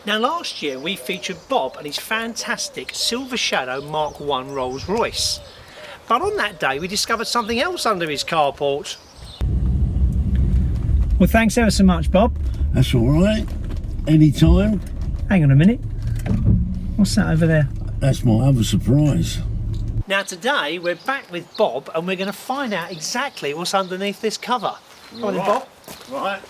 Now last year we featured Bob and his fantastic Silver Shadow Mk1 Rolls Royce. But on that day we discovered something else under his carport. Well, thanks ever so much, Bob. That's all right. Anytime. Hang on a minute. What's that over there? That's my other surprise. Now today we're back with Bob and we're going to find out exactly what's underneath this cover. Come on then, Bob. Right.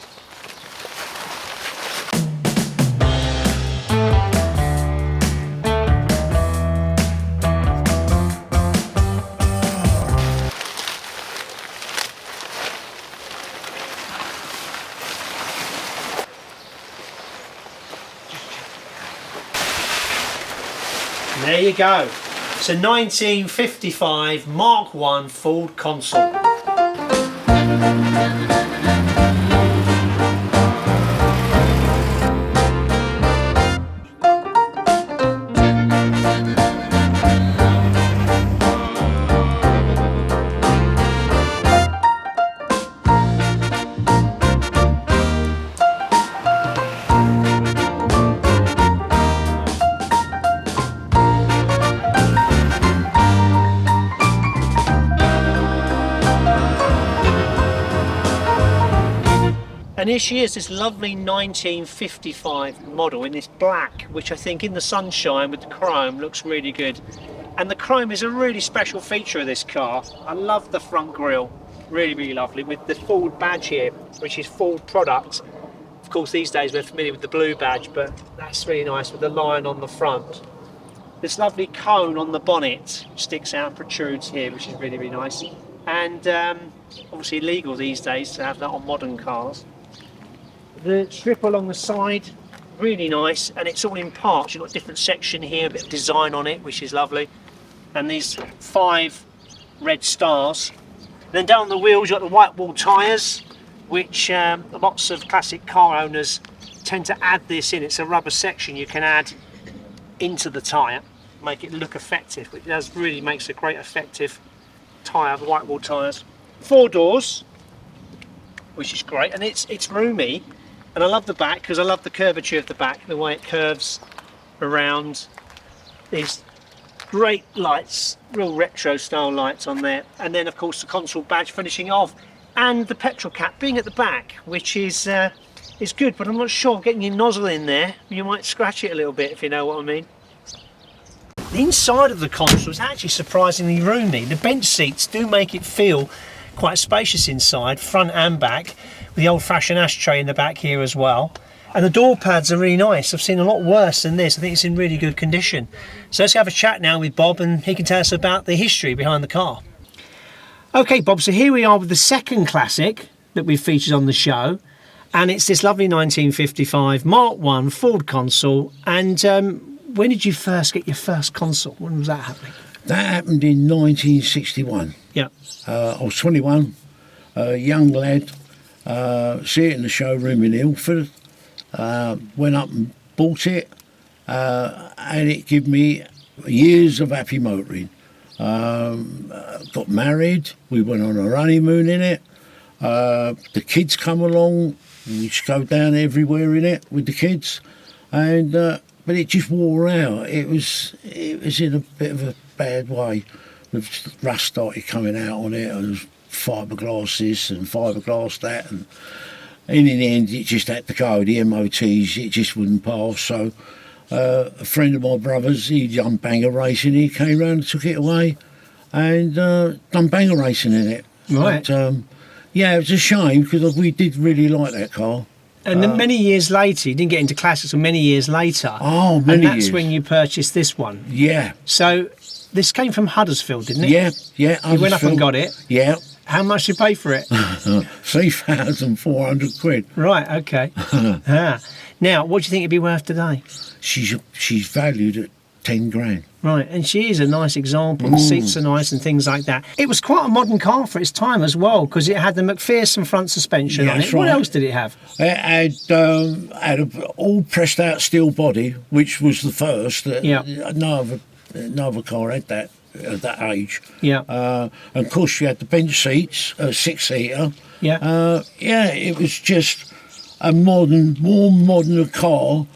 There you go. It's a 1955 Mk1 Ford Consul. And here she is, this lovely 1955 model in this black, which I think in the sunshine with the chrome looks really good. And the chrome is a really special feature of this car. I love the front grille, really, really lovely, with the Ford badge here, which is Ford product. Of course, these days we're familiar with the blue badge, but that's really nice with the lion on the front. This lovely cone on the bonnet sticks out and protrudes here, which is really, really nice. And obviously illegal these days to have that on modern cars. The strip along the side, really nice, and it's all in parts. You've got a different section here, a bit of design on it, which is lovely. And these 5 red stars. Then down the wheels, you've got the white wall tyres, which lots of classic car owners tend to add this in. It's a rubber section you can add into the tyre, make it look effective, which does really makes a great effective tyre, the white wall tyres. 4 doors, which is great, and it's roomy. And I love the back because I love the curvature of the back, the way it curves around. These great lights, real retro style lights on there. And then of course the Consul badge finishing off, and the petrol cap being at the back, which is good, but I'm not sure, getting your nozzle in there, you might scratch it a little bit, if you know what I mean. The inside of the Consul is actually surprisingly roomy. The bench seats do make it feel quite spacious inside, front and back, with the old-fashioned ashtray in the back here as well. And the door pads are really nice. I've seen a lot worse than this. I think it's in really good condition. So let's have a chat now with Bob and he can tell us about the history behind the car. Okay, Bob, so here we are with the second classic that we've featured on the show, and it's this lovely 1955 Mk1 Ford Consul. And when did you first get your first Consul? When was that happening? That happened in 1961. Yeah. I was 21, a young lad, see it in the showroom in Ilford, went up and bought it, and it gave me years of happy motoring. Got married, we went on a honeymoon in it, the kids come along, we just go down everywhere in it with the kids, and but it just wore out. It was in a bit of a bad way. The rust started coming out on it, and there was fiberglass this and fiberglass that, and in the end it just had to go. The MOTs, it just wouldn't pass. So a friend of my brother's, he'd done banger racing, he came round and took it away and done banger racing in it. Right. But, yeah, it was a shame because we did really like that car. And then many years later, you didn't get into classics until many years later. Oh, many And that's years. when you purchased this one. Yeah. So this came from Huddersfield, didn't it? Yeah, yeah. You went up and got it. Yeah. How much did you pay for it? 3,400 quid. Right, okay. Now, what do you think it'd be worth today? She's valued at 10 grand. Right, and she is a nice example. The seats are nice and things like that. It was quite a modern car for its time as well, because it had the MacPherson front suspension on it. That's What right. else did it have? It had an all pressed out steel body, which was the first. Yeah. No other car had that at that age. Yeah. And of course, you had the bench seats, a 6-seater. Yeah. Yeah, it was just a more modern car.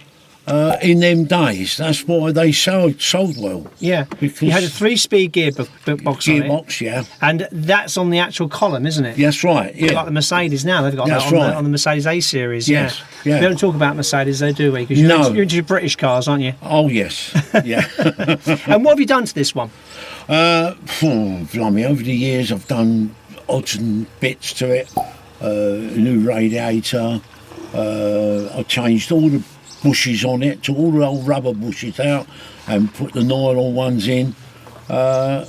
in them days. That's why they sold well. Yeah, Because you had a 3-speed gearbox on it, gearbox, yeah. and that's on the actual column, isn't it? That's right, yeah. Like the Mercedes now, they've got That's that on, right. on the Mercedes A series. Yes, yeah. yeah. We don't talk about Mercedes, though, do we? Because you're into British cars, aren't you? Oh, yes, yeah. And what have you done to this one? Blimey, over the years I've done odds and bits to it. A new radiator. I changed all the bushes on it, took all the old rubber bushes out and put the nylon ones in. A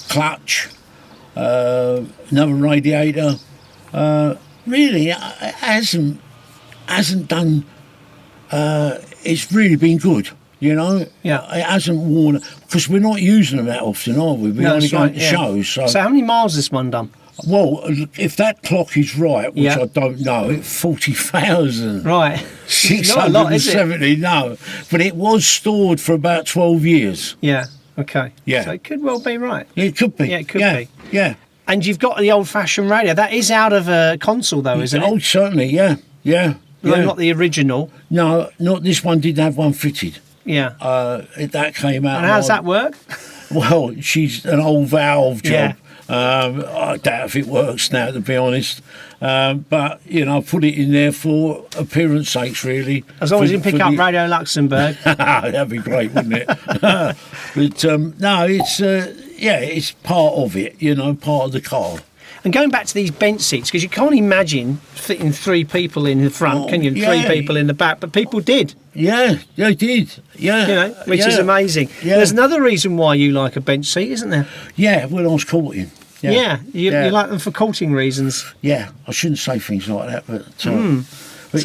clutch, another radiator. Really, it hasn't done. It's really been good. You know, Yeah. it hasn't worn because we're not using them that often, are we? We No, only that's go right, to yeah. shows. So how many miles has this one done? Well, if that clock is right, which Yeah. I don't know, it's 40,000. Right. Not a lot, is it? 670, no. But it was stored for about 12 years. Yeah. Okay. Yeah. So it could well be right. It could be. Yeah, it could be. Yeah. And you've got the old-fashioned radio. That is out of a console, though, isn't Oh, it? certainly, yeah. No, Yeah. not the original. No, not this one didn't have one fitted. Yeah. That came out. And how does that work? Well, she's an old valve job. Yeah. I doubt if it works now, to be honest. But, you know, I put it in there for appearance sakes, really. As long as you For- can pick for up the- Radio Luxembourg. That'd be great, wouldn't it? But, no, it's, it's part of it, you know, part of the car. And going back to these bench seats, because you can't imagine fitting 3 people in the front, Oh, can you? yeah. 3 people in the back, but people did, Yeah, they did. Yeah. you know, which is Yeah. amazing. Yeah. There's another reason why you like a bench seat, isn't there? Yeah, when I was courting. Yeah, you like them for courting reasons. Yeah, I shouldn't say things like that, but So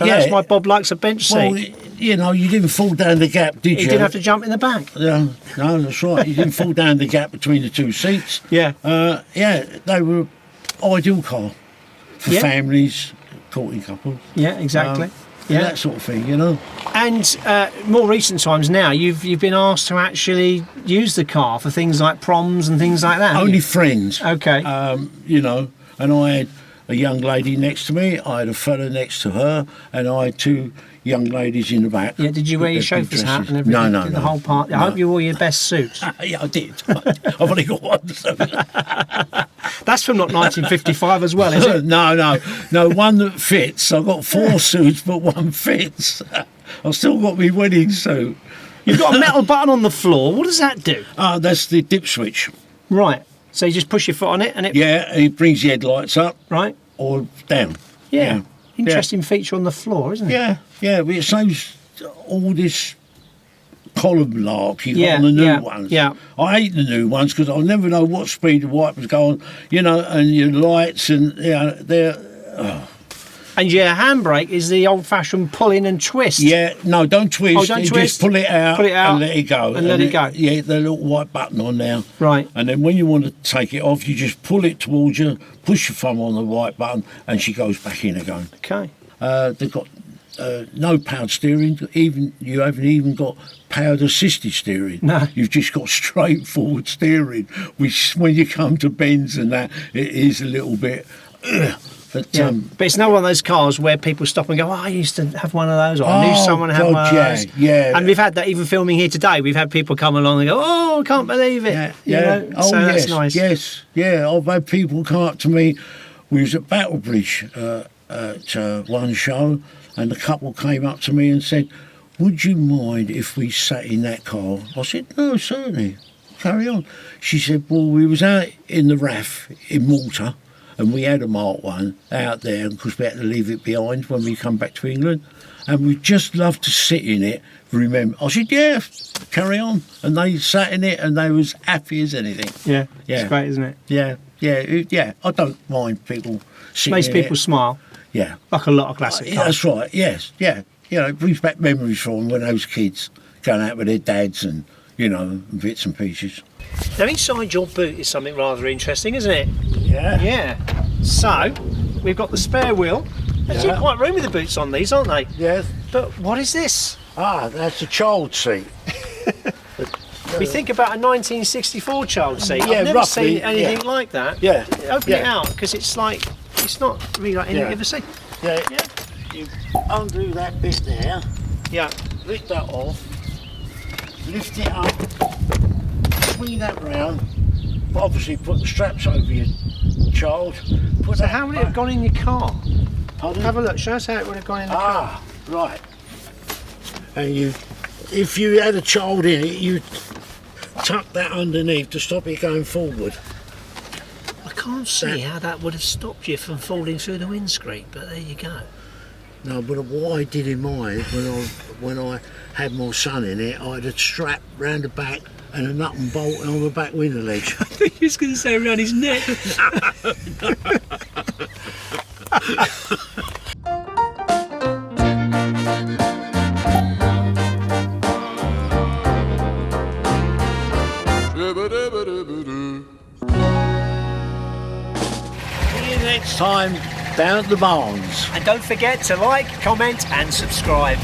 that's why Bob likes a bench seat. Well, you know, you didn't fall down the gap, did He you? didn't have to jump in the back. Yeah, no, that's right. You didn't fall down the gap between the 2 seats. Yeah. They were ideal car for Yeah. families, courting couples. Yeah, exactly. Yeah, that sort of thing, you know. And more recent times now, you've been asked to actually use the car for things like proms and things like that. haven't Only you? friends. Okay. You know, and I had a young lady next to me, I had a fella next to her, and I had 2 young ladies in the back. Yeah, did you wear your with their big chauffeur's hat dresses. and everything? No. Did the whole part. I hope you wore your best suits. Yeah, I did. I've only got one. So. That's from not 1955 as well, is it? No, one that fits. I've got 4 suits, but one fits. I've still got my wedding suit. You've got a metal button on the floor. What does that do? That's the dip switch. Right. So you just push your foot on it and it. Yeah, and it brings the headlights up Right. or down. Yeah. Interesting feature on the floor, isn't it? Yeah, but it saves all this column lark you got Yeah, on the new yeah, ones. yeah. I hate the new ones because I'll never know what speed the wipers go on, you know, and your lights and, you know, they're... And your handbrake is the old-fashioned pull in and twist. Yeah, no, don't twist. Oh, don't You twist. Just pull it out and let it go. And let it go. Yeah, the little white button on there. Right. And then when you want to take it off, you just pull it towards you, push your thumb on the white button, and she goes back in again. Okay. They've got no powered steering. You haven't even got powered assisted steering. No. You've just got straightforward steering, which when you come to bends and that, it is a little bit... But, Yeah. But it's not one of those cars where people stop and go, I used to have one of those, or I knew someone had one of those. Yeah. And we've had that even filming here today. We've had people come along and go, oh, I can't believe it. Yeah. You know? Oh, so yes, that's nice. Yes. Yeah. I've had people come up to me. We was at Battlebridge at one show, and the couple came up to me and said, would you mind if we sat in that car? I said, no, certainly. Carry on. She said, well, we was out in the RAF in Malta, and we had a Mark 1 out there because we had to leave it behind when we come back to England, and we just loved to sit in it. Remember, I said, yeah, carry on. And they sat in it and they was happy as anything. Yeah. Yeah. It's great, isn't it? Yeah. I don't mind people sitting Makes in people it. smile, Yeah. like a lot of classic Yeah, cars. that's right, yes, yeah. You know, it brings back memories from when they was kids, going out with their dads and, you know, bits and pieces. Now, inside your boot is something rather interesting, isn't it? Yeah. Yeah. So, we've got the spare wheel. Actually, Yeah. quite roomy, the boots on these, aren't they? Yes. But what is this? That's a child seat. We think about a 1964 child seat. Yeah, I've never roughly, seen anything yeah. like that. Yeah. Open Yeah. it out, because it's like, it's not really like anything Yeah. you've ever seen. Yeah. Yeah. You undo that bit there, Yeah. lift that off, lift it up, swing that round, obviously put the straps over your child. Put So that how would it back. have gone in your car? Pardon? Have a look, show us how it would have gone in the car. Right. And if you had a child in it, you tuck that underneath to stop it going forward. I can't see how that would have stopped you from falling through the windscreen, but there you go. No, but what I did in mine, when I had my son in it, I had a strap round the back and a nut and bolt on the back window ledge. I think he was going to say around his neck. See you next time down at the barns. And don't forget to like, comment and subscribe.